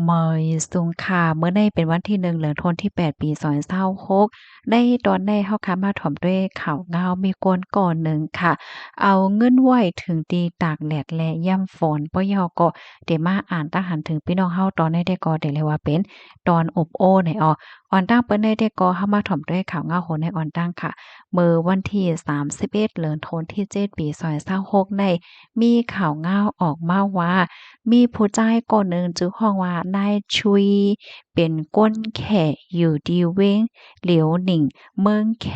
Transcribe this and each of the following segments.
เมยสุงค่ะเมื่อในเป็นวันที่1เดือนธันวาคมที่8ปี2026ได้ตอนได้เฮาค่ะมาถ่อมด้วยข่าวงาวมีกวนก่อนหนึ่งค่ะเอาเงินไว้ถึงตีตากแดดและย่ำฝนป้อยเฮาก็ได้มาอ่านตาหันถึงพี่น้องเฮาตอนได้ก็ได้เลยว่าเป็นตอนอบโอ้ในออนตั้งเปิ้นได้ก็เฮามาถ่อมด้วยข่าวงาวโหนในออนตั้งค่ะเมื่อวันที่31เดือนธันวาคมที่7ปี2026ในมีข่าวงาวออกมาว่า มีผู้ชายคนหนึ่งชื่อฮ้องว่านายชุยเป็นก้นแขอยู่ดีเว้งเหลียวหนิ่งเมืองแข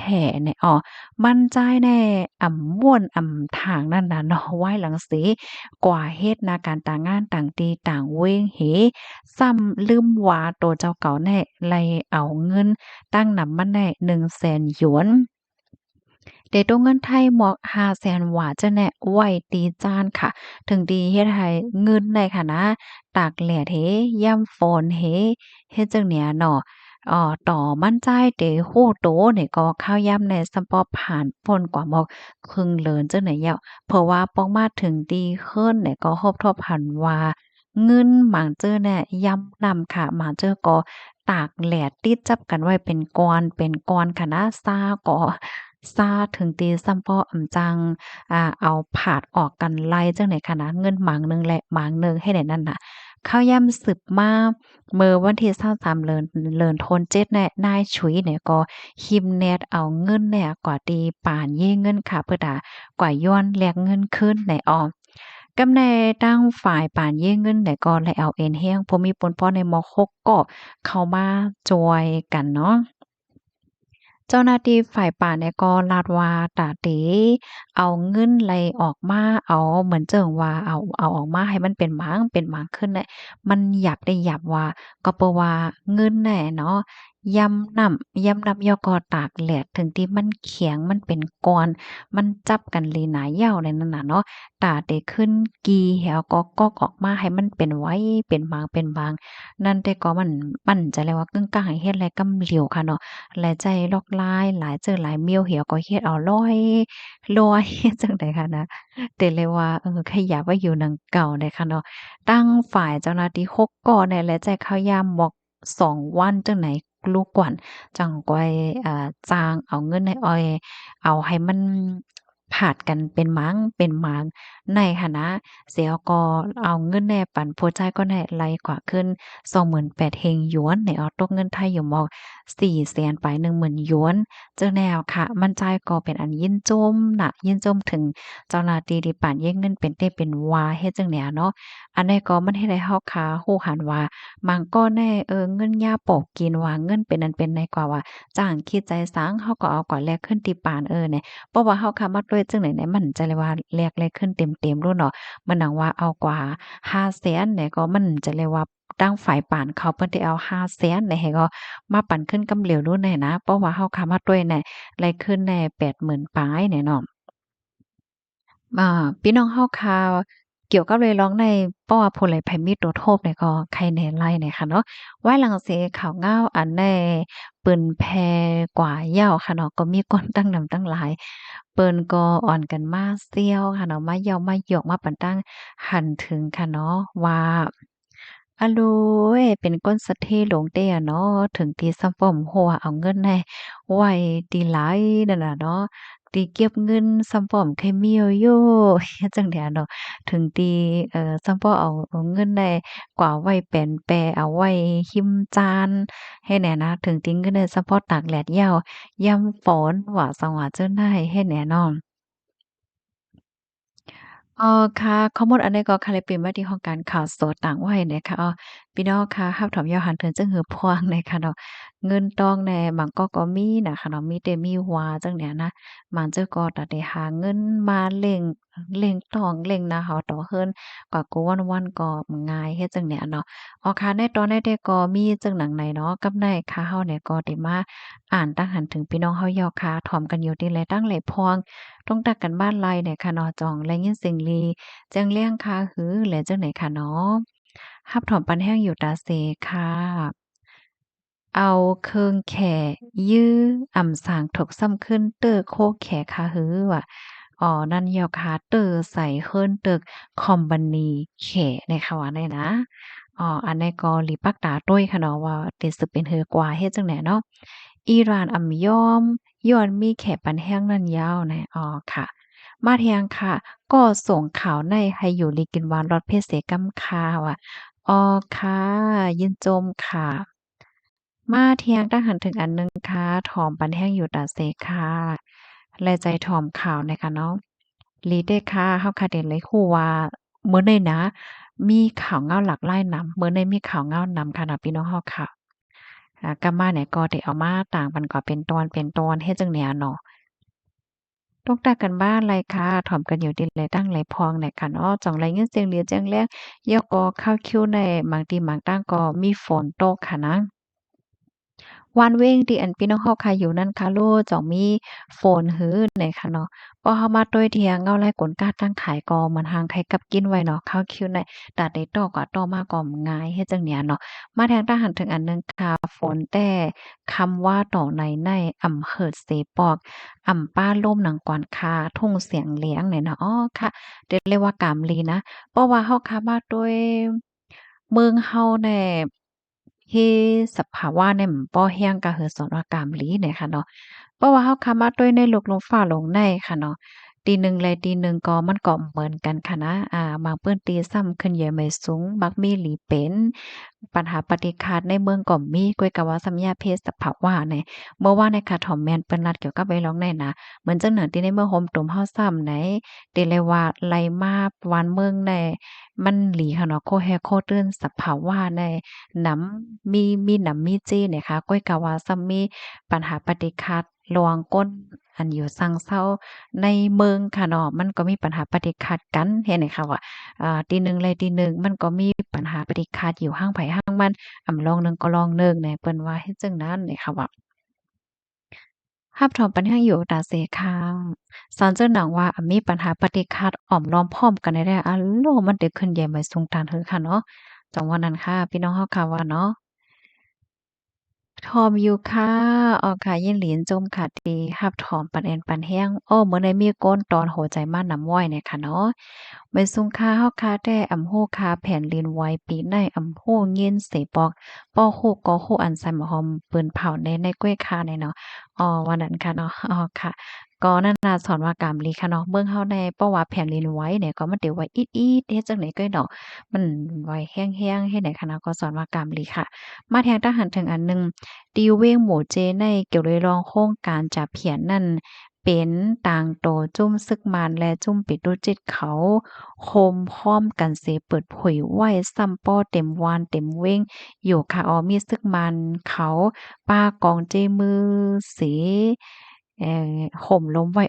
เนี่ยมันใจายแน่ม่วนทางนั่นน่ะเนาะไหว้หลังสีกว่าเฮ็ดนาการต่างงานต่างตีต่างเว้งเหซ้ำลืมว่าโตเจ้าเก่าแน่ไลเอาเงินตั้งนำมันแน่100,000 หยวนเดโตเงินไทยหมอก500,000หว่าจะแน่ไว้ตีจ้านค่ะ ถึงดีเฮ็ดให้เงินได้ค่ะนะตากแลดเฮย่ำฝนเฮเฮ็ดจั่งเนี้ยเนาะต่อมันจ่ายเตโฮโตเนี่ยก็ข้าวย่ำในซัมปอผ่านพ้นกว่าหมอกครึ่งเลินจั่งไหนแย้วเพราะว่าป้องมาถึงดีขึ้นเนี่ยก็ทบหันว่าเงินหมางเจ้อเนี่ยย่ำนำค่ะหมางเจ้อก็ตากแลดติดจับกันไว้เป็นก้อนค่ะนะซาก็ซาถึงตีซัมปอจัง เอาผาดออกกันไล่จังได๋ค่ะนะเงินหมางหนึ่งและหมางหนึ่งให้ได้นั่นน่ะข้าวย่ำสืบมาเมื่อวันที่23เดือนธันวาคม7แน่นายฉุยเนี่ยก็หิมแนดเอาเงินเนี่ยกว่าตีป่านเย่เงินค่ะเพื่อกว่าย้อนแลกเงินคืนในกำในตั้งฝ่ายป่านเย่เงินเนี่ยก็เลยเอาเอ็นแห้งพอมีปนพ้อในม6ก็เข้ามาจอยกันเนาะ เจ้าหน้าที่ฝ่ายป่าเนี่ยก็ลาดว่าตาเต๋เอาเงินไรออกมาเอาเหมือนเจิ่งว่าเอาออกมาให้มันเป็นหมางขึ้นเนี่ยมันหยับได้หยับว่าก็เพราะว่าเงินแน่เนาะยำน้ำยอกอตากแหลดถึงที่มันแข็งมันเป็นก้อนมันจับกันเลยหนาเหย้าเลยนั่นน่ะเนาะตาเตขึ้นกีแหวก็กอกออกมาให้มันเป็นไว้เป็นบางเป็นบางนั่นแต่ก็มันจะเรียกว่ากึ่งกลางให้เฮ็ดไรกำเหลียวค่ะเนาะ หลายใจลอกลายหลายเจอหลายเมี่ยวเหี่ยวก็เฮ็ดเอาร้อยเฮ็ดจั่งใดค่ะนะแต่เลยว่าขยับไว้อยู่หนังเก่าได้ค่ะเนาะตั้งฝ่ายเจ้าหน้าที่6ก่อเนี่ยแหละใจเข้ายามหมอก2 วันจังไหนลูกกวนจังก้อยจ้างเอาเงินให้อ้อยเอาให้มันผาดกันเป็นหมางเป็นหมางในหั้นนะเสียก็เอาเงินแหน่ปันผู้จ่ายก็แหน่ไหลกว่าขึ้น28,000เฮงหยวนเนี่ยตกเงินไทยอยู่หมอก 400,000ไป10,000 หยวนเจ้าแนวค่ะมั่นใจก็เป็นอันยินจมน่ะยินจมถึงเจ้าหน้าที่ที่ปานแย่งเงินเป็นเต้เป็นวาเฮ็ดจั่งเนี้ยเนาะอันนี้ก็มันเฮ็ดให้เฮาคาฮู้หันว่าบางก้อนแน่เงินยาปอกกินว่าเงินเป็นนั้นเป็นในกว่าว่าจ้างคิดใจสางเฮาก็เอาก่อนแลกขึ้นที่ปานเนี่ยเพราะว่าเฮาคามาด้วยจังไหนๆมันจะเลยว่าแลกขึ้นเต็มๆโลดเนาะมันดังว่าเอากว่า500,000เนี่ยก็มันจะเลยว่าตั้งฝ่ายป่านเขาเพิ่นได้เอา500,000เนี่ยให้ก็ มาปั่นขึ้นกำเหลวนู้นแน่นะเพราะว่าเฮาคามาด้วยแน่ไล่ขึ้นแน่80,000ปลายแน่เนาะ พี่น้องเฮาค่ะเกี่ยวกับเรื่องร้องในเพราะว่าผู้ใดไผมีตัวโทษเนี่ยก็ใครแหน่ไล่เนี่ยค่ะเนาะว่าหลังเสข่าวง่าวอันแน่ปืนแพกว่าเหย้าค่ะเนาะก็มีคนตั้งนำตั้งหลายเปิ้นก็อ่อนกันมาเซี่ยวค่ะเนาะมาเหย้ามาหยอกมาปันตั้งหั้นถึงค่ะเนาะว่าอะโลยเป็นก้นสะเทหลงเต้อะเนาะถึงที่ซัมป้อมโฮว่าเอาเงินแน่ไว้ตีหลายนั่นน่ะเนาะ ตีเก็บเงินซัมป้อมเคมียวโยเฮ็ดจั่งใดอะเนาะถึงตีซัมป้อเอาเงินได้กว่าไว้แป้นแปเอาไว้หิมจานให้แหน่นะถึงตีเงินได้ซัมป้อตากแลดยาวยามฝนว่าสังว่าเจ้าหน้ายให้แหน่เนาะ ค่ะข้อมูลอันนี้ก็ค่ะเลยเป็นมาที่ของการข่าวสดต่างวัยนะคะพี่น้องค่ะรับถอมยอหันเทินจึงหือพวงนะคะเนาะเงินตองแหน่บางก็มีนะคะเนาะมีแต่มีว่าจังเนี้ยนะมันเจ้าก็ตัดได้หาเงินมาเร่งตองเร่งนะเฮาต่อเฮิรนกว่ากูวันๆก็ง่ายเฮ็ดจังเนี้ยเนาะค่ะในตอนนี้ก็มีจังหนังไหนเนาะกับในค่ะเฮาเนี่ยก็ได้มาอ่านตั้งหันถึงพี่น้องเฮายอค่ะถ่อมกันอยู่ที่แลตั้งไหลพวง ต้องตักกันบ้านไรเนี่ยค่ะเนาะจ่องและยินเสียงลีจังเลี้ยงคาหือและจังไหนค่ะเนาะฮับถอมปันแห้งอยู่ตาเซค่ะเอาเคิงแข่ยื้ออ่ำสางถกซ้ำขึ้นเตอโคกแขคาหือว่ะนั่นยอคาเตอใส่เฮิรนตึกคอมบานีแขในค่ะว่าได้นะ อันนี้ก็หลีปักตาด้วยค่ะเนาะว่าเดสืบเป็นเฮือกว่าเฮ็ดจังไหนเนาะอิหร่านยอมย้อนมีแขปันแห้งนั่นยาวนะค่ะมาเทียงค่ะก็ส่งข่าวในให้อยู่ลีกินหวานรอดเพศเสกำคาว่ะค่ะยินจมค่ะมาเทียงตั้งหันถึงอันหนึงค่ะถอมปันแห้งอยู่ตาเสค่ะแลใจถอมข่าวนะคะเนาะลีเด้ค่ะเฮาค่ะเด่นเลยคู่ว่ามื้อนี้นะมีข่าวเงาหลากหลายนำมื้อนี้มีข่าวเงานำค่ะนะพี่น้องเฮาค่ะกะมาเนี่ยก็ได้เอามาต่างปันก็เป็นตอนเป็นตอนเฮ็ดจั่งแนวเนาะ ตกตากันบ้านไรค่ะถ่อมกันอยู่ดินไรตั้งไรพองเนี่ยค่ะเนาะจ่องไรเงินเสียงเหลือแจ้งแลงยอก็เข้าคิวในบางทีบางตั้งก็มีฝนตกค่ะนะ วันเว้งที่อันพี่น้องเฮาค่ะอยู่นั่นค่ะโลจ่องมีฝนหือไหนค่ะเนาะพอเฮามาต้วยเที่ยงเงาไล่กลกาตั้งขายก็มันหางไทยกับกินไว้เนาะข้าวคิวในตาได้ต่อก็ต่อมาก็ง่ายเฮ็ดจังเนี้ยเนาะมาแทงทหารถึงอันหนึงค่ะฝนแต่คำว่าต่อในเหิดเสปอกป้าล่มหนังกวานคาทุ่งเสียงเลี้ยงเนี่ยเนาะค่ะเรียกเลยว่ากามลีนะเพราะว่าเฮาค่ะมาด้วยเมืองเฮาแน่ ที่สภาวะเนี่ยมันบ่แฮ้งกะคือสอนว่ากามหลีเนี่ยค่ะเนาะเพราะว่าเฮาคามาด้วยในโลกลมฟ้าโลงในค่ะเนาะตีหนึ่งและตีหนึ่งก็มันก็เหมือนกันค่ะนะบางเปิ้นตีซ้ำขึ้นใหญ่ไม่สูงมักมีหลีเป็นปัญหาปฏิฆาตในเมืองก็มีกวยกะว่าสัมยาเพศสภาวะเนี่ยเมื่อว่าในค่ะถ่อมแม่นเปิ้นรัดเกี่ยวกับไว้ร้องในนะเหมือนจังหนังที่ในเมืองโฮมตุ่มเฮาซ้ำไหนติเลยว่าไลมาวันเมืองในมันหลีค่ะเนาะโคแฮโคตื้นสภาวะใน หนมีหนำมีจี้เนี่ยค่ะก้อยกะว่าซัมมีปัญหาปฏิฆาตระหว่างก้นอันอยู่ซังเซาในเมืองค่ะเนาะมันก็มีปัญหาปฏิฆาตกันเห็นไหมคะว่าตีหนึ่งเลยตีหนึ่งมันก็มีปัญหาปฏิฆาตอยู่ห้างไผห้างมันลองหนึ่งก็ลองหนึ่งเนี่ยเปิ้นว่าเฮ็ดจังนั้นเนี่ยค่ะว่ารับถอมปัญหาอยู่ตาเสค่ะสอนเจ้าหนังว่ามีปัญหาปฏิฆาตอ้อมล้อมพร้อมกันได้โลมันเด็กขึ้นใหญ่ไม่สูงตานเฮือค่ะเนาะจังว่านั้นค่ะพี่น้องเฮาค่ะว่าเนาะ ทอมอยู่ค่ะค่ะยินหลินจมค่ะดีรับถอมปันแอนปันแห้งมื้อใดมีก้นตอนโหใจมานำว้อยเนี่ยค่ะเนาะไว้ซุงค่าเฮาค่าแต่ฮู้ค่าแผ่นลินไหวปีในฮู้ยินเสปอกป้อฮู้กอฮู้อันไซมหอมปืนเผาในกล้วยคาเนี่ยเนาะวันนั้นค่ะเนาะค่ะก็นั่นน่ะสอนว่ากามลีค่ะเนาะเมืองเฮาในเพราะว่าแผ่นดินไหวเนี่ยก็มันเดี๋ยวไหวอีดๆเฮ็ดจั่งใดก็เนาะมันไหวแห้งๆเฮ็ดไหนค่ะเนาะก็สอนว่ากามลีค่ะมาแทงทหารถึงอันหนึ่ง ติวเว้งหมู่เจในเกี่ยวเลยรองโครงการจับเขียนนั่นเป็นต่างโตจุ้มซึกมานและจุ้มปิดดุจิตเขาโคมพร้อมกันเสเปิดเผยไว้ซ้ำป้อเต็มวานเต็มเว้งอยู่ค่ะมีซึกมันเขาป้ากองเจมือเสห่มล้มไว้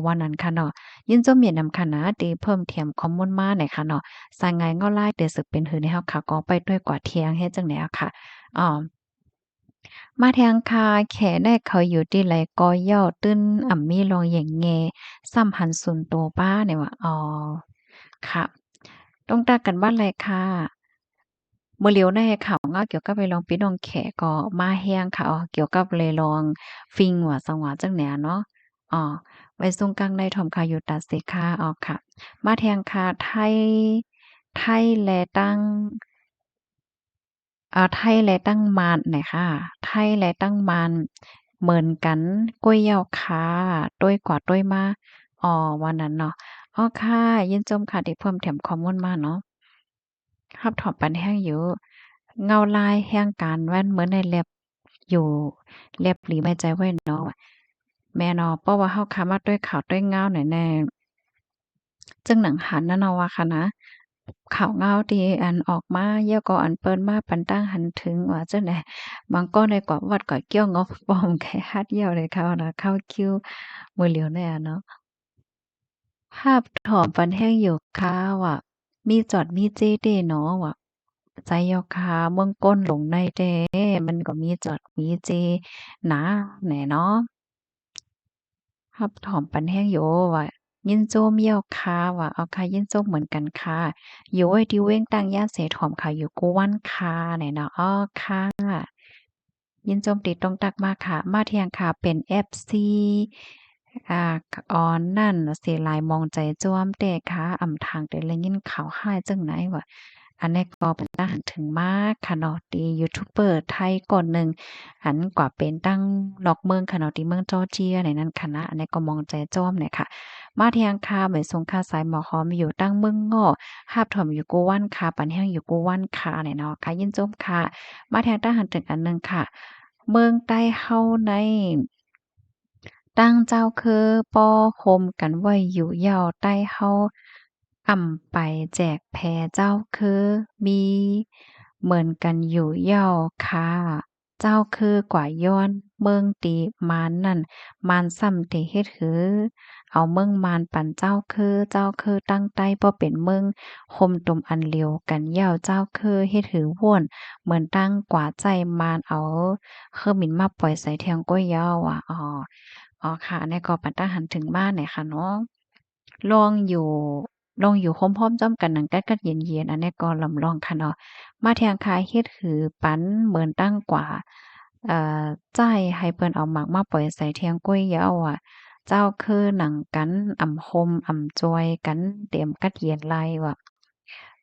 วันนั้นค่ะเนาะยินเจ้าเมียนำคณะตีเพิ่มเทียมข้อมูลมาหน่อยค่ะเนาะสายงานก็ไล่แต่สึกเป็นหือในเฮาค่ะก็ไปด้วยกว่าเที่ยงเฮ็ดจังได๋อะค่ะอ้อ มาแทงคาแขได้เขาอยู่ที่ไหลกอเหย้าตื้นมีรองแหย่งแงซ้ำหันสุนโตป้าเนี่ยว่าค่ะต้องตากันบ้านไรค่ะมื้อเหลียวในข่าวเงาเกี่ยวกับไปลองปิดลองแขก็มาแฮ้งค่ะเกี่ยวกับเลยลองฟิงว่าสังว่าจังแหนเนาะอ้อไว้ซุงกังในถ่อมข่าวอยู่ตัดสิค่ะค่ะมาแทงคาไทยแลตั้ง ไทยและตั้งมานน่ะค่ะไทยและตั้งมานเหมือนกันก้วยเหย้าค่ะต้วยกว่าต้วยมาวันนั้นเนาะค่ะยินจมค่ะที่เพิ่มแถมข้อมูลมาเนาะรับถอมปันแห้งอยู่เงาลายแห่งการแว่นเหมือนในแลบอยู่แลบหลีไม่ใจไว้เนาะแม่เนาะเพราะว่าเฮาค้ามาด้วยข่าวด้วยเงาหน่อยแน่จึงหนังหันนั่นเนาะว่าค่ะนะ ข่าวเงาที่อันออกมาเยี่ยก็อันเปิ้นมาปันตั้งหันถึงว่าจังได๋บางก้อนในกว่าวัดก็เกี่ยวงบปลอมแค่ฮัดเหี่ยวเลยเขานะเข้าคิวมื้อเหลียวแน่อะเนาะภาพถอมฟันแห้งอยู่ค่ะว่ามีจอดมีเจเด้เนาะว่าใจยอค่ะเมืองก้นหลงในเด้มันก็มีจอดมีเจนะแหน่เนาะ ครับถอมปันแห้งโยว่ายินโจมเยี่ยวค่ะว่าค่ะยินโจมเหมือนกันค่ะโย้ยดิเว้งตั้งย่านเสถอมค่ะอยู่กวนค่ะไหนเนาะค่ะยินโจมติดตรงตักมาค่ะมาเที่ยงค่ะเป็น FC อ่านั่นเสียหลายมองใจจ้วมแต่ค่ะทางแต่ละยินข่าวร้ายจังไหนว่า อันนี้ก็เป็นตาหันถึงมากค่ะเนาะที่ยูทูบเบอร์ไทยก่อนหนึ่งหันกว่าเป็นตั้งนอกเมืองค่ะเนาะที่เมืองจอร์เจียในนั้นค่ะนะอันนี้ก็มองใจจ้อมเนี่ยค่ะมาเทียงคาเหมือนสงค่าสายหมอหอมอยู่ตั้งเมืองง้อหาบถมอยู่กูวันค่ะปันแห้งอยู่กูวันค่ะเนี่ยเนาะค่ะยินจมค่ะมาแทงตาหันถึงอันหนึงค่ะเมืองใต้เฮาใน ตั้งเจ้าคือป้อโฮมกันไว้อยู่ยาวใต้เฮาอ่ำไปแจกแพเจ้าคือมีเหมือนกันอยู่ยาวค่ะเจ้าคือกว่าย้อนเมืองตีมานนั่นมานซ้ำติเฮ็ดหือเอาเมืองมานปันเจ้าคือตั้งใต้บ่เป็นเมืองคมตุมอันเลียวกันยาวเจ้าคือเฮ็ดหือว่วนเหมือนตั้งกว่าใจมานเอาเครื่องบินมาปล่อยใส่เทียงก้วยยาวอะอ๋อค่ะอันนี้ก็ปัดตาหันถึงบ้านเนี่ยค่ะเนาะลองอยู่ลองอยู่พร้อมๆจ้อมกันหนังกัดๆเย็นๆอันนี้ก็ลำลองค่ะเนาะมาแทงคายเฮ็ดหือปันเหมือนตั้งกว่าเอ่อใจายให้เปิ้นเอาหมากมาปล่อยใส่เทียงก้วยยาวอะเจ้าคือหนังกันอ่ำโฮมอ่ำจอยกันเตรียมกัดเย็นไลว่ะ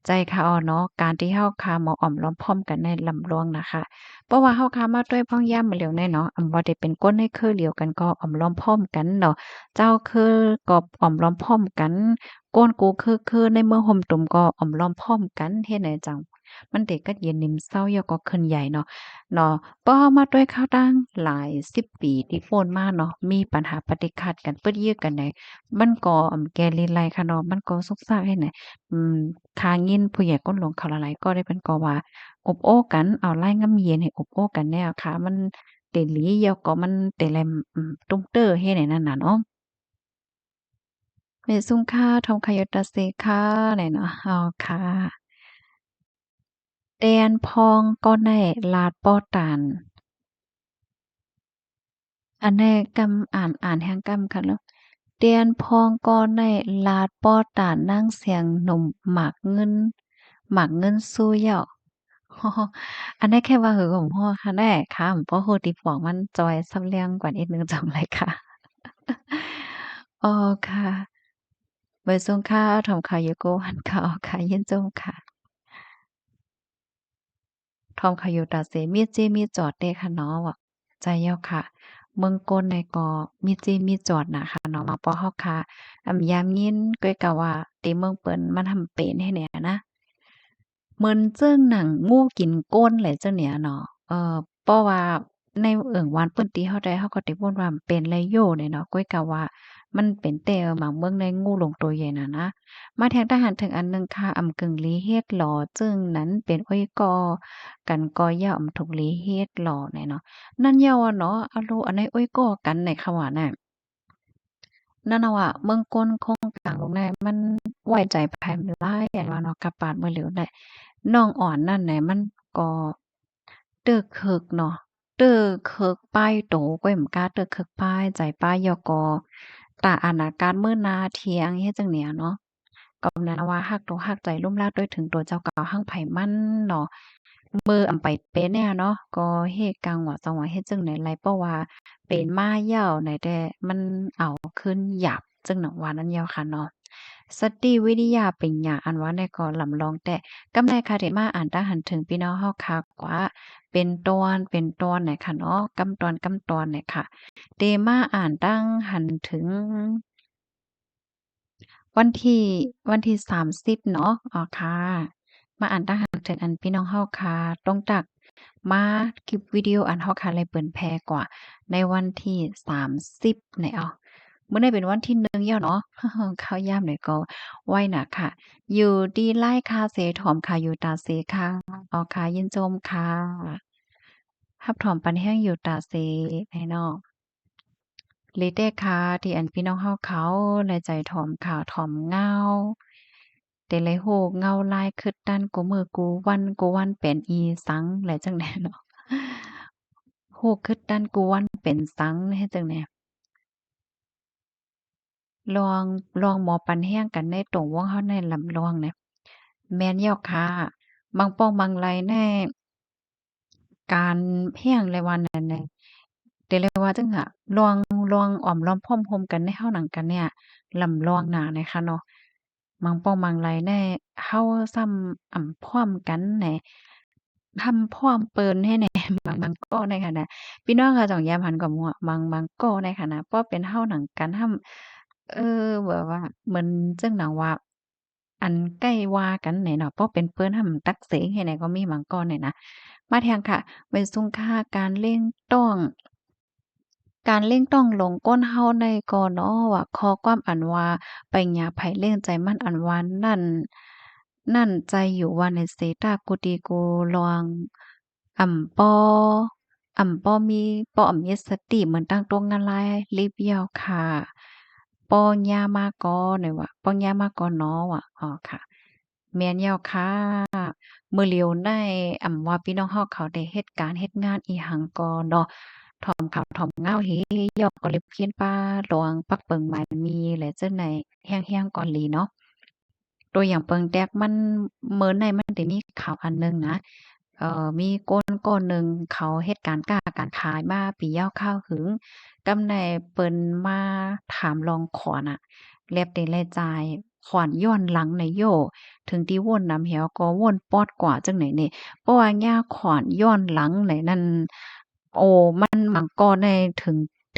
ใจเขาเนาะการที่เฮาคาหมออ้อมล้อมพร้อมกันในลำลวงน่ะค่ะเพราะว่าเฮาคามาด้วยพ้องย่ำมาแล้วแน่เนาะบ่ได้เป็นก้นให้คือเดียวกันก็อ้อมล้อมพร้อมกันเนาะเจ้าคือก็อ้อมล้อมพร้อมกันก้นกูคือในเมื่อห่มตุ่มก็อ้อมล้อมพร้อมกันเฮ็ดให้จังมันได้กัดเย็นนิ่มเซาย่อก็ขึ้นใหญ่เนาะพอเฮามาด้วยข้าวตังหลายสิบปีที่โพ้นมาเนาะมีปัญหาปฏิฆัดกันเปิดยื้อกันได้มันก็แก่ลินไลค่ะเนาะมันก็ซุกซากให้ไหน คางินผู้ใหญ่ก้นหลวงเขาละลายก็ได้เป็นก็ว่าอบโอ้กันเอาไล่งำเย็นให้อบโอ้กันแน่ค่ะมันเตหลีเยาก็มันเตแลมตุ้มเต้อเฮ็ดให้นั่นน่ะเนาะเมซุงค่าทอมคาโยตาเซค่ะเนี่ยเนาะอ๋อค่ะแดนพองก็ได้ลาดป้อตานอันแน่กำอ่านแห่งกำค่ะเนาะเตียนพองก็ได้ลาดป้อตานนั่งเสียงหนุ่มหมากเงินสู้เหย้า อันนั้นแค่ว่าหือของพ่อค่ะแน่ค่ะผมก็คือติดหวังมันจอยซ้ำเรื่องกว่านิดหนึ่งจังเลยค่ะอ๋อค่ะเบยซุงค่ะทำข่าวอยู่กูวันค่ะอ๋อค่ะยินจงค่ะทอมข่าวอยู่ตาเสมีจี้มีจอดเด้ค่ะเนาะว่ะใจเย้าค่ะเมืองกลในก็มีจี้มีจอดน่ะค่ะเนาะมาปอเฮาค่ะยามยินก้อยกะว่าติเมืองเปิ้นมันทำเป็นให้แหน่นะ เหมือนเจิ้งหนังงูกินก้นเลยเจ้าเนี่ยเนาะเพราะว่าในวันเปิ้นตีเฮาได้เฮาก็ติบ่นว่ามันเป็นไรโยเนี่ยเนาะก้อยกะว่ามันเป็นแต่หมางเมืองในงูหลงตัวใหญ่น่ะนะมาแทงทหารถึงอันหนึ่งค่ะอำกึ่งลีเฮ็ดหล่อจึงนั้นเป็นอ้อยกอกันกอย่าอำถูกลีเฮ็ดหล่อเนี่ยเนาะนั่นเยาอะเนาะอะโลอันไหนอ้อยกอกันในค่ะว่าน่ะนั่นน่ะว่าเมืองก้นคงกลางลงได้มันไว้ใจไผบ่ได้อะว่าเนาะกะปาดมื้อเหลียวได้ น้องอ่อนนั่นแหละมันก็เตึกคึกเนาะเตึกคึกป้ายโตก้อยเหมือนกาเตึกคึกป้ายใจป้ายยกตาอานาการมื้อนาเที่ยงเฮ็ดจั่งเนี่ยเนาะก็นะว่าฮักโตฮักใจลุ่มลาด้วยถึงตัวเจ้าเก่าหั้งไผมันเนาะมืออำไปเป็นเนี่ยเนาะก็เฮ็ดกังว่าจังว่าเฮ็ดจั่งไหนไรเพราะว่าเป็นมาเหย้าไหนแต่มันเอาขึ้นหยาบจึงหนังว่านั้นยาวค่ะเนาะสติวิทยาเป็นหยังอันว่าได้ก็ลำลองแต่ กำไรค่ะที่มาอ่านตาหันถึงพี่น้องเฮาคักว่าเป็นตอนไหนค่ะเนาะกำตอนไหนค่ะเตมาอ่านตั้งหันถึงวันที่วันที่30เนาะอ๋อค่ะมาอ่านตั้งหันถึงอันพี่น้องเฮาค่ะตรงตักมาคลิปวิดีโออันเฮาค่ะเลยเปิ้นแพร่กว่าในวันที่30ไหนอ้อมื้อนี้เป็นวันที่1แล้วเนาะข้าวยามไหนก็ไว้น่ะค่ะอยู่ดีไลคาเสถอมค่ะอยู่ตาเสค่ะ อ๋อค่ะยินชมค่ะรับถอมปันแห้งอยู่ตาเซแน่นอลิเดค่ะที่อันพี่น้องเฮาเขาและใจถ่อมข่าวถ่อมเงาแต่เลยโหกเงาลายคึดดันกูมือกูวันเป็นอีสังและจังแน่เนาะโหกคึดดันกูวันเป็นสังเฮ็ดจังแน่ลองลองหมอปันแห้งกันในตรงวงเฮาในลำลองเนี่ยแม่นแล้วค่ะบางป้องบางไรแน่ การเพียงเลยวันนั้นน่ะแต่เลยว่าจั่งอะลองอ้อมล้อมพร้อมโฮมกันในเฮาหนังกันเนี่ยลำลองหน้านะคะเนาะ มังป้องมังไรแน่เฮาซ้ำพร้อมกันแหน่ทำพร้อมเปิ้นให้แหน่บางก็ในขณะพี่น้องเขาจ่องแย้มหันกับหมู่อะบางก็ในขณะเพราะเป็นเฮาหนังกันทำแบบว่าเหมือนจั่งหนังว่าอันใกล้ว่ากันแหน่เนาะเพราะเป็นเปิ้นทำตักเสงให้ไหนก็มีบางก็เนี่ยนะมาแทงค่ะเว้นซุงค่าการเร่งต้องลงก้นเฮาในก่อเนาะว่าขอความอันว่าไปหยาไผเร่งใจมั่นอันว่านั่นใจอยู่ว่าในเสตากูดีกูลองอ่ำป้อมีป้อมีสติเหมือนตั้งตรงงานลายลิบยาวค่ะป้อยามากอเนี่ยว่าป้อยามากอเนาะว่ะอ๋อค่ะแม่นยาวค่ะมื้อเหลียวในว่าพี่น้องเฮาเขาได้เฮ็ดการเฮ็ดงานอีหังก่อเนาะ ถ่อมขาวถ่อมเงาเฮยอกก็เล็บเขียนป้าลวงปักเปิงหมายมีและเจ้าในแห้งๆก่อนหลีเนาะตัวอย่างเปิงแดกมันเหมือนในมันได้มีข่าวอันหนึ่งนะมีก้นหนึ่งเขาเหตุการณ์กล้าการขายมาปียาวข้าวหึงกำในเปิ้นมาถามลองขอนอ่ะแลบเต็แลจ่ายขอนย้อนหลังในโยถึงที่วนนำเหี่ยวก็วนปอดกว่าจังไหนนี่เพราะว่าย่าขอนย้อนหลังไหนนั่นโอ้มันมังกรใน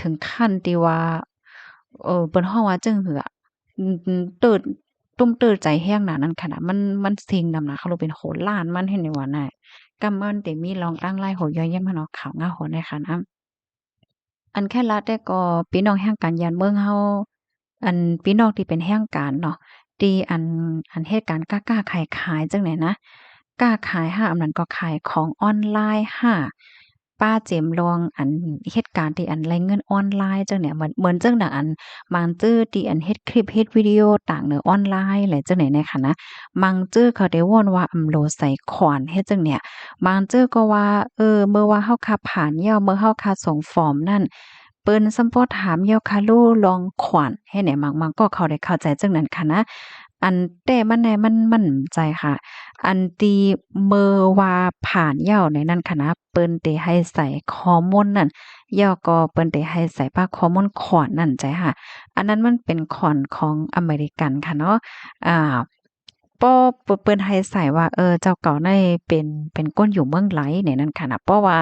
ถึงขั้นที่ว่าเปิ้นฮ้องว่าจึงหืออะเติดตุ้มเติดใจแห้งหนานั้นขนาดมันซิงนำนะเขาเลยเป็นโหนล้านมันเห็นได้ว่าน่ะกำมันแต่มีรองตั้งไล่โหย่อยแย่มันเอาขาวงาโหในค่ะนะอันแค่ละแต่ก็พี่น้องแห่งการยานเมืองเฮาอันพี่น้องที่เป็นแห่งการเนาะที่อันเหตุการณ์กล้าๆขายๆจังไหนนะกล้าขายห้าอันนั้นก็ขายของออนไลน์ห้าป้าเจมส์ลองอันเหตุการณ์ที่อันไรเงินออนไลน์จังเนี่ยเหมือนจังน่ะอันบางจื้อที่อันเฮ็ดคลิปเฮ็ดวิดีโอต่างเนอออนไลน์แหละจังไหนในค่ะนะบางจื้อเขาได้ว่นว่าอำโหลใส่ขอนเฮ็ดจังเนี่ยบางจื้อก็ว่าเมื่อว่าเฮาขับผ่านเหย้าเมื่อเฮาคาส่งฟอร์มนั่นเปิ้นซัมพอถามเหย้าคาลูลองขวัญให้แหน่บางก็เขาได้เข้าใจจังนั้นค่ะนะอันแต่มันแหน่มันใจค่ะ อันที่เมื่อว่าผ่านเหย้าในนั้นค่ะนะเปิ้นได้ให้ใส่คอมอนนั่นเหย้าก็เปิ้นได้ให้ใส่ผ้าคอมอนขอนนั่นใจค่ะอันนั้นมันเป็นขอนของอเมริกันค่ะเนาะอ่าป้อเปิ้นให้ใส่ว่าเจ้าเก่าในเป็นก้นอยู่เมืองไหลเนี่ยนั่นค่ะนะเพราะว่า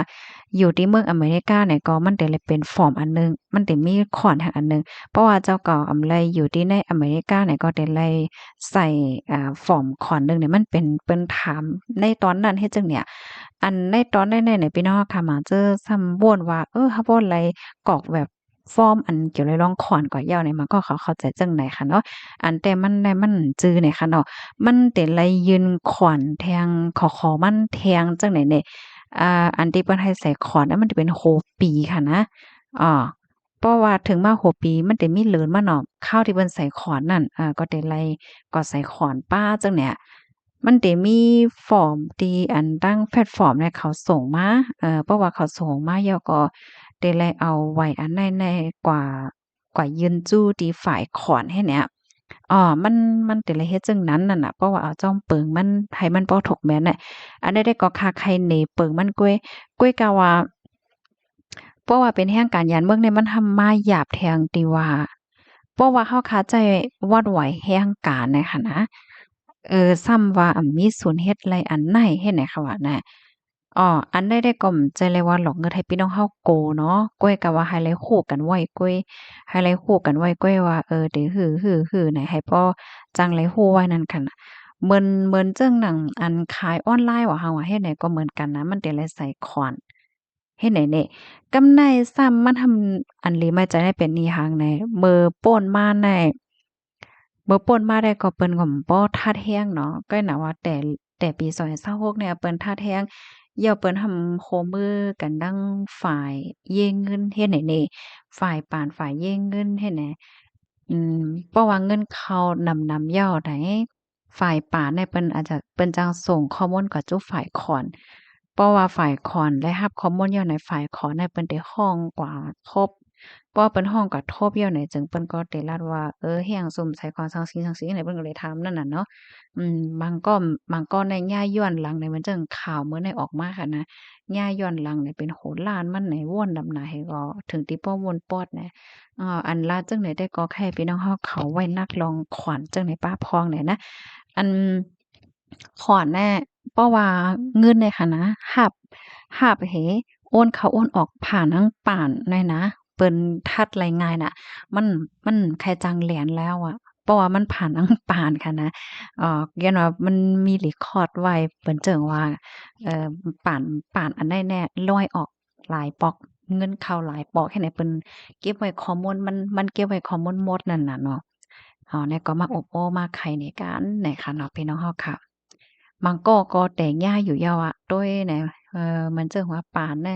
อยู่ที่เมืองอเมริกาเนี่ยก็มันได้เลยเป็นฟอร์มอันหนึ่งมันได้มีขอนแห่งอันหนึ่งเพราะว่าเจ้าเก่าอำไลอยู่ที่ในอเมริกาเนี่ยก็ได้ไลใส่ฟอร์มขอนหนึ่งเนี่ยมันเป็นเปิ้นถามในตอนนั้นเฮ็ดจังเนี่ยอันในตอนนั้นเนี่ยพี่น้องค่ะมาเจอซ้ำบ่นว่าเฮาบ่ไลกรอกแบบฟอร์มอันเกี่ยวกับรองขอนก่อยาวเนี่ยมันก็เขาเข้าใจจังไหนค่ะเนาะอันแต่มันได้มันจื้อเนี่ยค่ะเนาะ มันเป็นไรยืนขวัญแทงขอมันแทงจังไหนเนี่ยอันที่เปิ้นให้ใส่ขอนนั้นมันจะเป็นโฮปีค่ะนะอ้อเพราะว่าถึงมาโฮปีมันจะมีเหลินมาเนาะข้าวที่เปิ้นใส่ขอนนั่นก็ได้ไล่ก็ใส่ขอนป้าจังเนี่ยมันจะมีฟอร์มที่อันตั้งแพลตฟอร์มเนี่ยเขาส่งมาเพราะว่าเขาส่งมาแล้วก็ได้ไล่เอาไว้อันในกว่ายืนจู้ที่ฝ่ายขอนให้เนี่ย มันแต่ละเฮ็ดจังนั้นนั่นน่ะเพราะว่าเอาจ้อมเปิงมันให้มันบ่ถกแม่นน่ะอันใดๆก็คาไข่เหน่เปิงมันก้วยกะว่าเพราะว่าเป็นแห่งการยานเมืองเนี่ยมันทำมาหยาบแทงติว่าเพราะว่าเฮาคาใจวัดไหวแห่งการน่ะค่ะนะซ้ำว่ามีศูนย์เฮ็ดไรอันไหนเฮ็ดไหนค่ะว่าน่ะอันใดๆก็ใจเลยว่าหลอกเงินให้พี่น้องเฮาโกเนาะก้วยกะว่าให้ไลคู่กันไว้ก้วยให้ไลคู่กันไว้ก้วยว่าเดี๋ยวฮือๆๆไหนให้ป้อจังไลคู่ไว้นั่นคั่นน่ะเหมือนจังหนังอันขายออนไลน์ว่าเฮาอะเฮ็ดไหนก็เหมือนกันนะมันแต่ละใส่คอน เฮ็ดไหนแหน่กำไนซ้ำมันทำอันนี้มาจะได้เป็นอีหังใหนมื้อป่นมาได้มื้อป่นมาได้ก็เปิ้นก็บ่ทัดแรงเนาะก็น่ะว่าแต่ปี2026เนี่ยเปิ้นทัดแรงแล้วเปิ้นทำโคมือกันดั้งฝ่ายเย่เงินเฮ็ดไหนแหน่ฝ่ายปานฝ่ายเย่เงินเฮ็ดแหนอืมเพราะว่าเงินเข้านำยอดไหนฝ่ายปานเนี่ยเปิ้นอาจจะเปิ้นจั่งส่งข้อมูลกับจุฝ่ายคอน เพราะว่าฝ่ายขอนได้รับข้อมูลอยู่ในฝ่ายขอนในเปิ้นได้ร้องกว่าครบ เพราะว่าเปิ้นฮ้องกระทบย้อนไหนจึงเปิ้นก็ได้รัดว่าแฮ้งซุ่มใส่ความซังซิไหนเปิ้นก็เลยถามนั่นน่ะเนาะบางก็ในย่าย้อนหลังเนี่ยมันจังข่าวมื้อในออกมาค่ะนะย่าย้อนหลังเนี่ยเป็นโหนล้านมันไหนว่นดำหนาให้ก็ถึงติป้อวนปอดนะอันลาดจังไหนได้ก็แค่พี่น้องเฮาเขาไว้นักลองขวัญจังไหนป้าพองเนี่ยนะอันขวัญแน่เพราะว่าเงินเนี่ยค่ะนะหับเหโอนเข้าโอนออกผ่านทางป่านน้อยนะเปิ้นทัดรายงานน่ะมันใครจังแหลนแล้วอะเพราะว่ามันผ่านทางป่านค่ะนะย้อนว่ามันมีเรกคอร์ดไว้เปิ้นเจิงว่าเอ่อป่านอันใดแน่ร้อยออกหลายปอกเงินเข้าหลายปอกแค่ไหนเปิ้นเก็บไว้ข้อมูลมันเก็บไว้ข้อมูลหมดนั่นน่ะเนาะเนี่ยก็มาอบโอ้มาไขในการในค่ะเนาะพี่น้องเฮาค่ะบางก็แต่งย่าอยู่ยาวอะด้วยไหนมันเจิงว่าป่านได้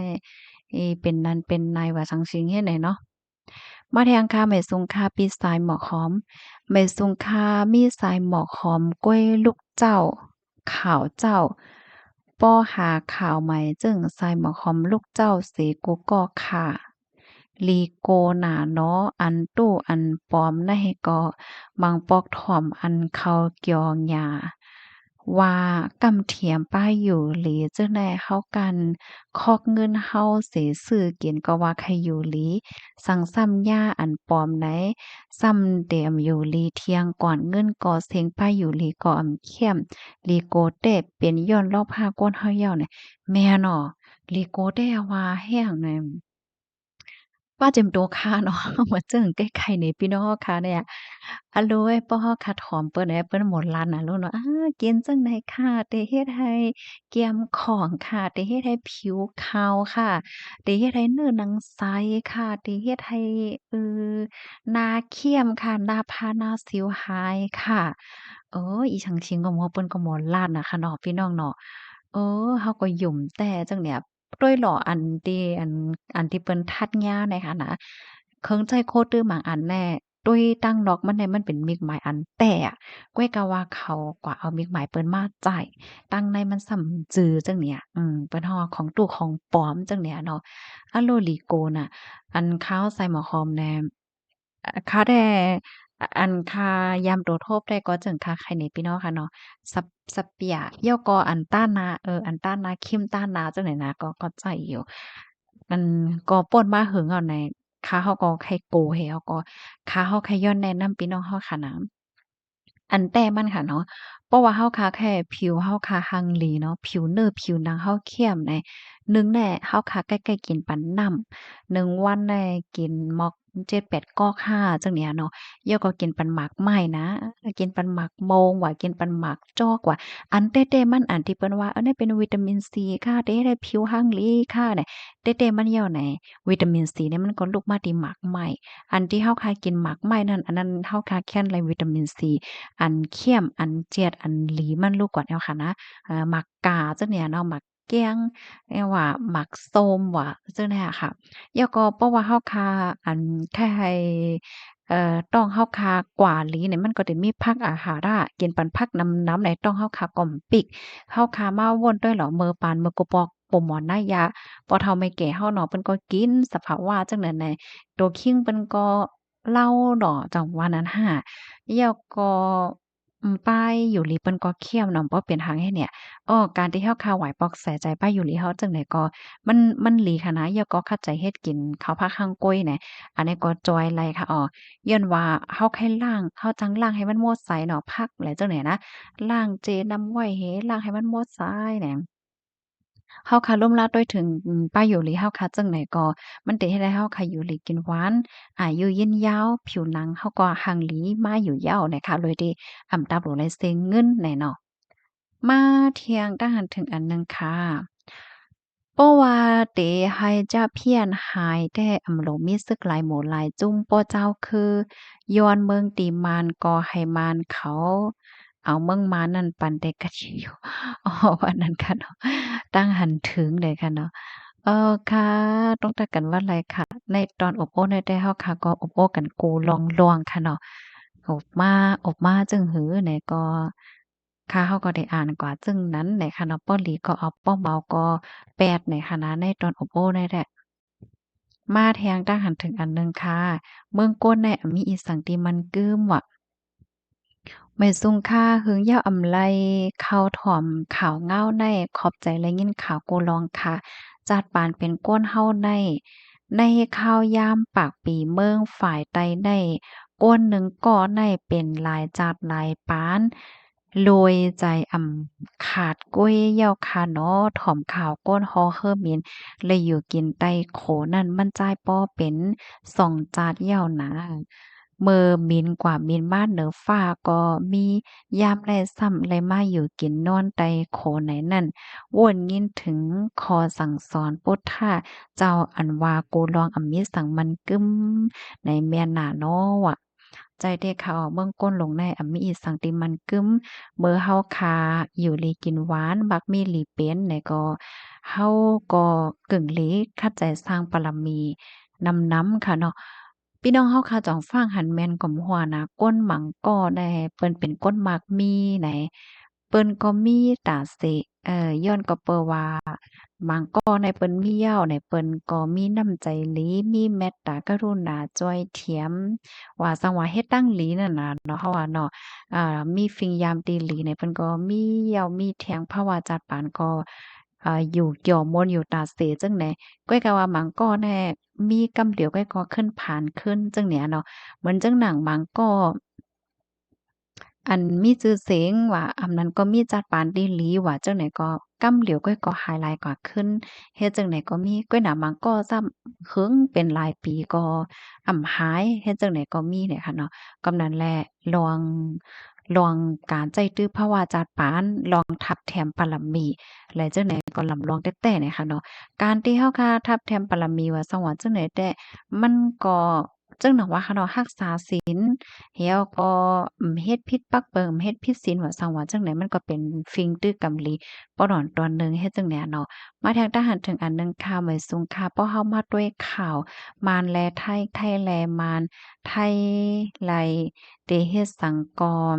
เป็นนั้นเป็นนายว่าซังซิงเฮ็ดไหนเนาะ มาแทงคาไม่สุงคาปีสายหมอกหอมไม่สุงคามีสายหมอกหอมกล้วยลูกเจ้าขาวเจ้าป้อหาข่าวใหม่จึงสายหมอกหอมลูกเจ้าสีกูก็ค่ะลีโกหนาเนาะอันตู้อันปลอมนะให้ก็มังปอกถ่อมอันเขาเกี่ยวหญ้าว่ากำเทียมป้ายอยู่หลีจังได๋เข้ากันคอกเงินเฮาสิซื้อกินก็ว่าใครอยู่หลี สั่งซ้ำย่าอันปลอมไหนซ้ำเดียมอยู่ลีเที่ยงก่อนเงินก่อเสียงป้ายอยู่ลีก่ออำเข้มลีโกเต้เป็นย้อนรอบ5ก้นเฮาเย้าเนี่ยแม่นอลีโกเต้ว่าแฮ้งเนี่ย ป้าเจิมโตค่ะเนาะมาเจิงใกล้ๆนี่พี่น้องค่ะเนี่ยอะโลยป้อค่ะถอมเปิ้นให้เปิ้นหมดร้านน่ะลูกเนาะกินจังได๋ค่ะได้เฮ็ดให้เกียมของค่ะได้เฮ็ดให้ผิวขาวค่ะได้เฮ็ดให้เนื้อหนังใสค่ะได้เฮ็ดให้เอ่อหน้าเข้มค่ะหน้าผาหน้าสิวหายค่ะอีฉังชิงก็หมอเปิ้นก็หมอร้านน่ะค่ะเนาะพี่น้องเนาะเฮาก็หยุ่มแต่จังเนี่ย ด้วยเหรออันที่เปิ้นทัดยาในหั้นน่ะเคิงใจโคตรหมางอันแน่ด้วยตั้งดอกมันได้มันเป็นมิกหมายอันแต่อะก้อยกะว่าเขากว่าเอามิกหมายเปิ้นมาจ่ายตั้งในมันส่ำจือจังเนี่ยเปิ้นฮ้อของตู้ของปลอมจังเนี่ยเนาะอะโลลีโกน่ะอันข้าวใส่หมอหอมแหน่ข้าแต่อันค่ายามโตโทบได้ก็จึงค่าไข่ในพี่น้องค่ะเนาะ สับสับเปียเย่อก็อันต้านนาอันต้านนาคิมต้านนาจังไหนนะก็ใจอยู่มันก็ป่นมาหึงเอาในขาเฮาก็ไข่โกให้เฮาก็ขาเฮาไข่ย้อนแนะนำพี่น้องเฮาค่ะนะ อันแต่มันค่ะเนาะเพราะว่าเฮาคาแค่ผิวเฮาคาหังหลีเนาะผิวเนื้อผิวหนังเฮาเข้มในหนึ่งแน่เฮาคาใกล้ๆกินปานน้ำหนึ่งวันได้กินม็อก7-8ก๊อก5จังเนี้ยเนาะย่อก็กินปานหมากไหม้นะกินปานหมากโมงว่ากินปานหมากจอกว่าอันเต้ๆมันอันที่เปิ้นว่าเนี่ยเป็นวิตามินซีค่ะเด้ได้ผิวหังหลีค่ะเนี่ยเต้ๆมันเหี่ยวไหนวิตามินซีเนี่ยมันก็ลุกมาที่หมากไหม้อันที่เฮาคากินหมากไหม้นั่นอันนั้นเฮาคาแค่นไรวิตามินซี อันเข้มอันเจียดอันหลีมันลูกกว่าแนวค่ะนะหมักกาจังเนี่ยเนาะหมักแก้งเรียกว่าหมักส้มว่าจังเนี่ยค่ะแล้วก็เพราะว่าเฮาคาอันแค่ให้ต้องเฮาคากว่าหลีเนี่ยมันก็จะมีผักอาหาระกินปันผักน้ำๆไหนต้องเฮาคาก่อมปิกเฮาคามาว่นด้วยเหรอเมอปานเมอกะปอกปมหมอนนายาพอเฒ่าไม่แก่เฮาเนาะเพิ่นก็กินสภาวะจังนั้นแหน่ตัวคิงเพิ่นก็เล่าดอกจังว่านั้นหั้น แล้วก็ป้ายอยู่หลีเปิ้นก็เคี่ยวนำบ่เป็นหางให้เนี่ยการที่เฮาคาไหวปอกแสใจป้ายอยู่หลีเฮาจั่งใดก็มันหลีค่ะนะแล้วก็คัดใจเฮ็ดกินข้าวผักฮั่งก้วยเนี่ยอันนี้ก็จอยไลค่ะย้อนว่าเฮาแค่ล้างเฮาจังล้างให้มันหมดใสเนาะผักแล้วจั่งใดนะล้างเจน้ำไว้ให้ล้างให้มันหมดใสแหนม เฮาค่ะร่มราด้วยถึงป้าอยู่หลีเฮาค่ะจั่งไหนก็มันเต็เฮ็ดให้เฮาค่ะอยู่หลีกินหวานอายุยืนยาวผิวหนังเฮาก็หังหลีมาอยู่ยาวเนี่ยค่ะโดยที่ตาโหลเลยเซงเงินแหน่เนาะมาเที่ยงทางหันถึงอันหนึ่งค่ะเพราะว่าเตให้เจ้าเพี้ยนหายแต่โหลมีซึกหลายหมู่หลายจุ้มโป้เจ้าคือย้อนเมืองตีมานก่อให้มารเขาเอาเมืองมารนั่นปันได้กะชิอยู่ว่านั้นค่ะเนาะตั้งหันถึงเลยค่ะเนาะค่ะต้องตัดกันว่าไรค่ะในตอนอบโอ้ในได้เฮาค่ะก็อบโอ้กันกูลองลวงค่ะเนาะอบมาจึงหือไหนก็ค่ะเฮาก็ได้อ่านกว่าจึงนั้นไหนค่ะเนาะป้อหลีก็เอาป้อเมาก็แปดในค่ะนะในตอนอบโอ้ได้แหละ มาแทงตั้งหันถึงอันหนึ่งค่ะเมืองก้นในอะมีอีสังที่มันกึ้มว่ะไม่ซุงค่าหึงยาวอำไลข้าวถ่อมข่าวเง้าในขอบใจและยินข่าวกูลองค่ะจัดปานเป็นก้นเฮาในข้าวยามปากปีเมืองฝ่ายใดในก้นหนึ่งก่อในเป็นลายจัดลายปานโรยใจขาดกุ้ยเหย้าคาเนาะถ่อมข่าวก้นฮอเฮอมินเลยอยู่กินไต้โขนั่นมันจ่ายป้อเป็นสองจาดเหย้าหนาเมอมินกว่ามินบ้านเหนือฟ้าก็มียามแลซ้ำเลยมาอยู่กินนอนไต้โขไหนนั่นวนยินถึงคอสั่งสอนพุทธาเจ้าอันว่ากูลองมิสังมันกึมในแม่นาเนาะว่ะใจเด็กเขาเมืองก้นลงในมีอีสังติมันกึมเมื่อเฮาคาอยู่ลีกินหวานบักมีหลีเป็นไหนก็เฮาก็กึ่งหลีคัดใจสร้างปรมีนำค่ะเนาะพี่น้องเฮาค่ะจ่องฟังหันแม่นก่อมหัวนะก้นหมังก้อได้เปิ้นเป็นก้นมักมีไหนเปิ้นก็มีตาเสย้อนก็เปิ้ว่าบางก้อในเปิ้นมีเหย้าในเปิ้นก็มีน้ำใจหลีมีเมตตากรุณาจ้อยเถียมว่าสังว่าเฮ็ดตั้งหลีนั่นน่ะเนาะเฮาว่าเนาะมีฟิงยามตีหลีเนี่ยเพิ่นก็มีเหย้ามีแทงภาวาจัดปานก็อยู่เกี่ยวมนอยู่ตาเสจังไหนก้อยก็ว่าหมังก้อแน่มีกำเดียวก้อยก็ขึ้นผ่านขึ้นจังเนี่ยเนาะเหมือนจังหนังหมังก้อ อันมีชื่อเสียงว่าอำนั้นก็มีจัดปานดีหลีว่าจังไหนก็กำเหลียวก้อยก็ไฮไลต์กว่าขึ้นเฮ็ดจังไหนก็มีก้อยหน้ามังก็ซ้ำหึงเป็นหลายปีก็หายเฮ็ดจังไหนก็มีเนี่ยค่ะเนาะกำนั้นแหละลองการใจตื้อภาวาจัดปานลองทับแถมปรมีและจังไหนก็ลำลองแต้ๆเนี่ยค่ะเนาะการที่เฮาค่ะทับแถมปรมีว่าจังหวะจังไหนแต่มันก็จังหนังว่าค่ะเนาะรักษาศีล เฮียก็เฮ็ดผิดปักเปิงเฮ็ดผิดศีลว่าซังว่าจังไดมันก็เป็นฟิงตื้อกำลีปอดอนตอนหนึ่งเฮ็ดจังแหนเนาะมาทางทหารถึงอันหนึ่งข่าวเหมยสุงค่ะเพราะเฮามาด้วยข่าวมารแลไทยไทยแลมารไทยไลเตเฮ็ดสังกร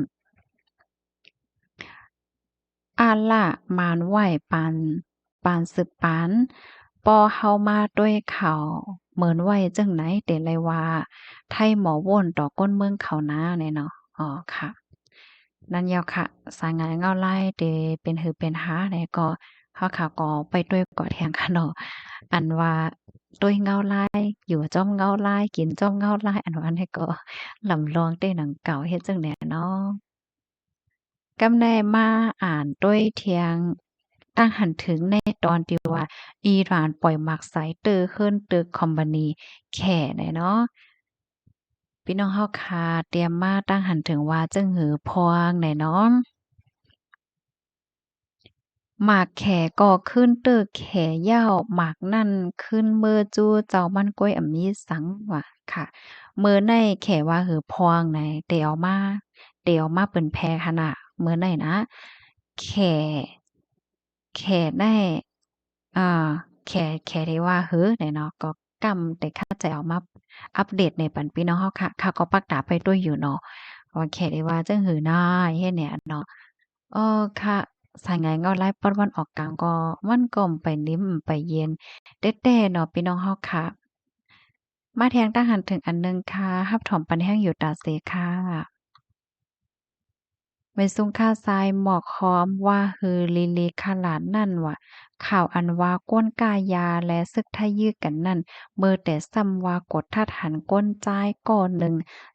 อาล่ามานไหวปานสืบปานปอเฮามาด้วยเขาเหมือนไหวจังไหนเตเลยว่าไทยหมอว่นต่อก้นเมืองเขานาเนี่ยเนาะอ๋อค่ะนั่นยาวค่ะสายงานเงาไล่เตเป็นหือเป็นหาเนี่ยก็เฮาค่ะก็ไปด้วยเกาะแทงค่ะเนาะอันว่าด้วยเงาไล่อยู่จ้อมเงาไล่กินจ้อมเงาไล่อันว่าอันนี้ก็ลำลองเต้หนังเก่าเฮ็ดจังแหน่เนาะ กำได้มาอ่านด้วยเทียงตั้งหันถึงในตอนที่ว่าอิหร่านปล่อยหมากสายเตอขึ้นตึกคอมพานีแข่เนี่ยเนาะพี่น้องเฮาค่ะเตรียมมาตั้งหันถึงว่าจึงหือพวงเนี่ยเนาะ หมากแขก่อขึ้นเตอแขเหย้าหมากนั่นขึ้นเมื่อจู้เจ้ามันก้อยมีสังว่ะค่ะเมื่อในแขว่าหือพองไหนเตียวมาเปิ้นแพขนาดเมื่อในนะแขแขได้อ่าแขที่ว่าหือเนี่ยเนาะก็กำแต่ข้าใจเอามาอัปเดตในปันพี่น้องเฮาค่ะเขาก็ปักดาไปด้วยอยู่เนาะว่าแขที่ว่าจังหือน้ายเฮ็ดเนี่ยเนาะ เออค่ะสายงานเงาไล่ปอดวันออกกลางก็มันก็ไปนิ่มไปเย็นแต่ๆเนาะพี่น้องเฮาค่ะมาแทงตั้งหันถึงอันหนึ่งค่ะฮับถอมปันแห้งอยู่ตาเสค่ะไว้ซุงค่าทรายหมอกค้อมว่าฮือลิลิขลาดนั่นว่ะข่าวอันว่าก้นกายาและซึกทะยื้อกันนั่นเมื่อแต่ซ้ำว่ากดทัดหันก้นจ่ายก่อนหนึ่ง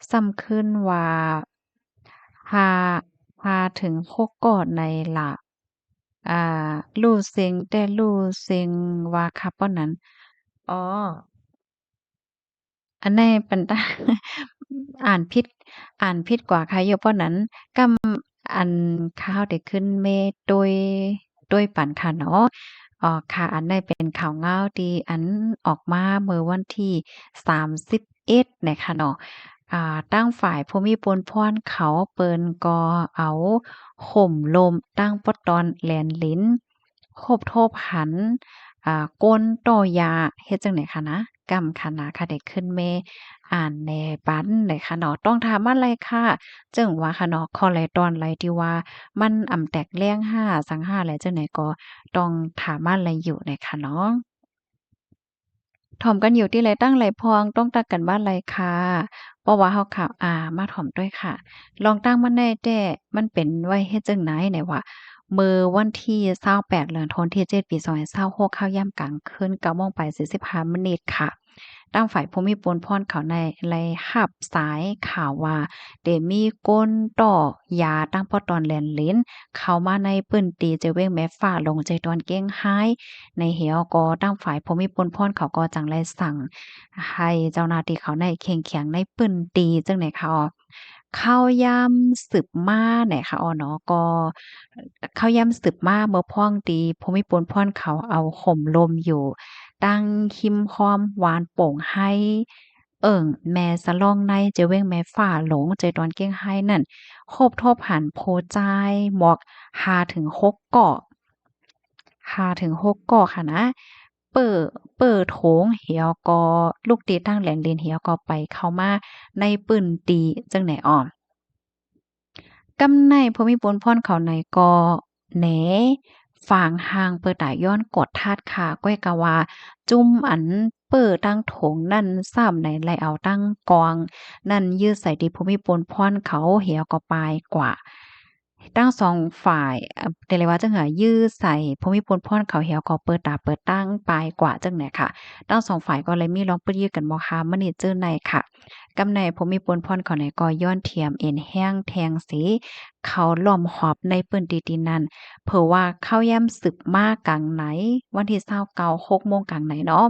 ซ้ำขึ้นว่าพาพาถึง6ก่อนในล่ะ อ่าลู่เซ็งแต่ลู่เซ็งว่าครับป้อนนั้นอ๋ออันในปันตาอ่านผิดอ่านผิดกว่าค่ะอยู่ป้อนนั้นกอันข้าวได้ขึ้นเมโดยปันค่ะเนาะค่ะอันใดเป็นข่าวเงาที่อันออกมาเมื่อวันที่31เนี่ยค่ะเนาะตั้งฝ่ายภูมิพลพรเขาเปิ้นก็เอาห่มลมตั้งปอตอนแลนลิ้นโคบโทบหันก้นต่อยาเฮ็ดจังได๋คะนะกำค่ะนะค่ะได้ขึ้นแม่อ่านแหน่ปันได้ค่ะเนาะต้องถามมาเลยค่ะจึงว่าค่ะเนาะข้อไรตอนไรที่ว่ามันแตกแรงห้าสังห้าแล้วจังไหนก็ต้องถามมาไรอยู่เนี่ยค่ะเนาะ ถ่อมกันอยู่ที่ไรตั้งไรพองต้องตักกันบ้านไรค่ะเพราะว่าเฮาข่าวมาถ่อมด้วยค่ะลองตั้งมันได้แต่มันเป็นไว้เฮ็ดจั่งไหนเนี่ยว่ามื้อวันที่28เดือนธันวาคมที่7ปี2026ข้าวยามกลางคืน9:45นค่ะตั้งฝ่ายภูมิพลพรเขาในไล่รับสายข่าวว่าได้มีก้นต่อยาตั้งปอตอนแลนลิ้นเข้ามาในปื้นตีเจเว้งแม่ฟ้าลงใจตอนเก้งหาย ในเหี่ยวก็ตั้งฝ่ายภูมิพลพรเขาก็จังไลสั่งให้เจ้าหน้าที่เขาในเข้งแข็งในปื้นตีจังไหนคะอ้อเข้ายามสืบมาไหนคะอ้อเนาะก็เข้ายามสืบมาเมื่อพ้องตีภูมิพลพรเขาเอาข่มลมอยู่ตั้งคิมพร้อมหวานโป่งให้แม่สะลองในเจเว้งแม่ฟ้าหลงใจตอนเก้งให้นั่นโคบทบหันโพใจายหมอก5-6เกาะ5-6เกาะค่ะนะเปิ่อเปิ่อโถงเหี่ยวก็ลูกตีตั้งแหลนเลนเหี่ยวก็ไปเข้ามาในปื้นตีจังไหนอ้อ กำในภูมิพลพรเขาในก็แหนฝางหางเปิดตาย้อนกดทาดขาก้อยกะว่าจุ่มอันเปิดตั้งโถงนั่นซ้ำในไหลเอาตั้งกองนั่นยืดใส่ที่ภูมิพลพรเขาเหี่ยวก็ปลายกว่าทั้งสองฝ่ายแต่เลยว่าจังหายื้อใส่ภูมิพลพรเขาเหี่ยวก็เปิดตาเปิดตั้งปลายกว่าจังไหนค่ะทั้งสองฝ่ายก็เลยมีร้องปื้ยื้อกันบ่คะมื้อนี้เจอในค่ะ กำในภูมิพลพรเขาในก็ย้อนเทียมเอ็นแห้งแทงสีเขาล้อมหอบในปืนตีๆนั้นเผอว่าเข้าย่ำศึกมากกลางไหนวันที่29 6โมงกลางไหนเนาะ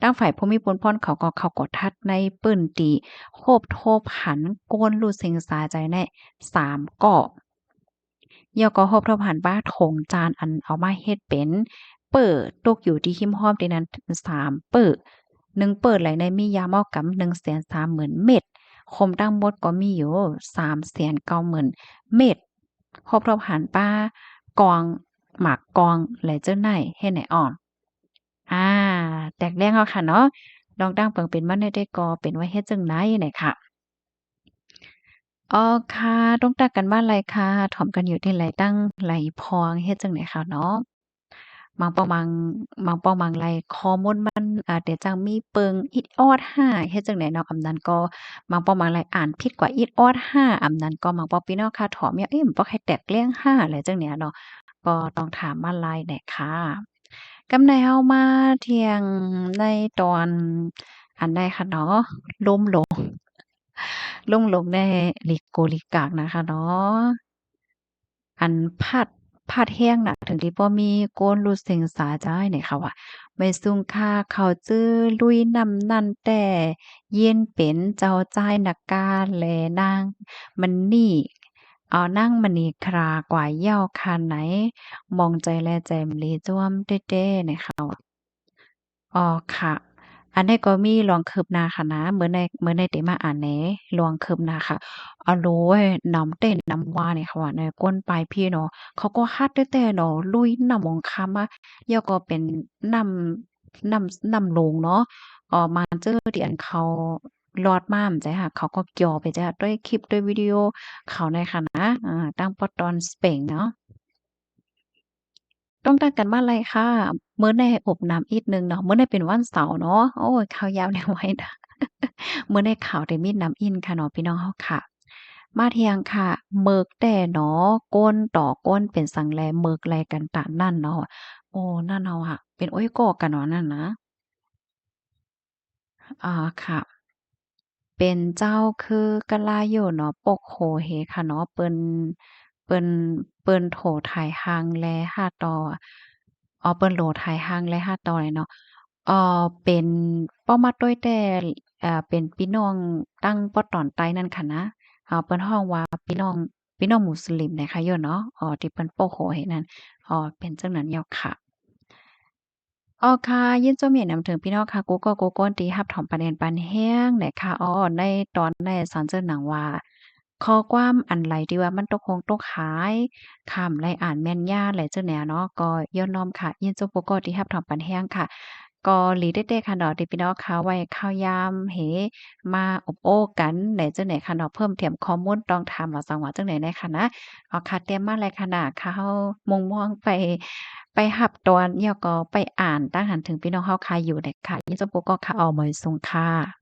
ทางฝ่ายภูมิพลพรเขาก็เขากดทัดในปืนตีโคบโทบหันโกนลูเซ็งสาใจใน3เกาะยอก็โฮบทบหันบ้าถงจานอันเอามาเฮ็ดเป็นเปิดตกอยู่ที่หิมห้อมที่นั้น3เปิด1เปิดไหลในมียาเมากำ130,000 เม็ดคมทั้งหมดก็มีอยู่390,000 เม็ดครบรอบหันป้ากองหมากกองไหลเจ้าไหนเฮ็ดไหนอ่อมอาแตกแรงเอาค่ะเนาะลองตั้งเปิงเป็นมาได้ก็เป็นไว้เฮ็ดจั่งใดไหนค่ะอ๋อค่ะต้องตักกันบ้านไรค่ะถ่อมกันอยู่ที่ไรตั้งไรพองเฮ็ดจั่งใดค่ะเนาะ บางปอมังไลข้อมูลมันเดี๋ยวจังมีเปิงอิดออดห้าเฮ็ดจั่งใดเนาะอำนั้นก็บางปอมังไลอ่านผิดกว่าอิดออดห้าอำนั้นก็บางปอพี่น้องค่ะถอมเนี่ยเอ๊ะมันบ่ให้แตกเลี่ยงห้าอะไรจั่งเนี้ยเนาะก็ต้องถามมาลายแหน่ค่ะกำใดเฮามาเที่ยงในตอนอันใดค่ะเนาะล้มลงล้มลงในลิโกลิกากนะคะเนาะ อันพาดแห้งน่ะถึงที่บ่มีโกนรูดเซ็งสาจ้ายเนี่ยค่ะว่าไม่ซุ่งค่าเขาจื้อลุยนำนั่นแต่เย็นเป็นเจ้าจ้ายนักกาแลนางมันนี่เอานั่งมณีครากว่าเหย้าคาไหนมองใจแลแจ่มลีจ้วมเต้ๆเนี่ยค่ะ อ๋อค่ะอันนี้ก็มีลองคืบหน้าค่ะนะเหมือนในที่มาอ่านแหนลองคืบหน้าค่ะอะโลยน้ำเต้นน้ำว่านี่ค่ะว่าในก้นปลายพี่เนาะเขาก็ฮัดแต่แต่เนาะลุยน้ำหมองคำอะแล้วก็เป็นน้น้ำโรงเนาะมาเจอที่อันเขาลอดมาจั่งซี้ค่ะเขาก็ย่อไปจ้ะด้วยคลิปด้วยวิดีโอเขาในค่ะนะตั้งปอตอนสเปงเนาะ ต้องตั้งกันบ้านไรค่ะมื้อในอบน้ำอีกหนึ่งเนาะมื้อในเป็นวันเสาร์เนาะโอ้ยข่าวยาวแนวไว้นะมื้อในข่าวได้มีน้ำอินค่ะเนาะพี่น้องเฮาค่ะมาเที่ยงค่ะหมึกแต่เนาะก้นต่อก้นเป็นสังแลหมึกแลกันตะนั่นเนาะโอ้นั่นเนาะค่ะเป็นโอ๊ยกอกกันเนาะนั่นนะค่ะ เป็นเจ้าคือกะลาอยู่เนาะปกโขเฮค่ะเนาะเปิ้นเปิ้นโถไถฮังแลห้าต่อเปิ้นโหลไถฮังแลห้าต่อเลยเนาะเป็นป้อมาต้วยแต่เป็นพี่น้องตั้งป้อตอนใต้นั่นค่ะนะเปิ้นฮ้องว่าพี่น้องมุสลิมเนี่ยค่ะอยู่เนาะที่เปิ้นโปกโขเฮนั่นเป็นจังนั้นอยู่ค่ะ อ๋อค่ะยินจมเห็นนำถึงพี่น้องค่ะกูก็กูก้นตีรับถ่อมปานแอนปานแห้งแหละค่ะในตอนในสอนเจอหนังว่าข้อความอันไหลที่ว่ามันตกคงตกหายคำไรอ่านแม่นยาไหลเจ้าแหน่เนาะก็ย้อนน้อมค่ะยินจมกูก็ที่รับถ่อมปานแห้งค่ะ ก็หลีเด็ดๆค่ะเนาะที่พี่น้องค่ะไว้ข้าวยามเหมาอบโอ้กันไหนจังไหนค่ะเนาะเพิ่มเติมข้อมูลต้องถามว่าจังหว่าจังไหนแหน่ค่ะนะเอาค่ะเตรียมมาเลยค่ะน่ะค่ะเฮามุ่งมองไปรับตอนแล้วก็ไปอ่านตั้งหั้นถึงพี่น้องเฮาค่ะอยู่เลยค่ะอีสมปก็ค่ะเอาเหมยสุงค่ะ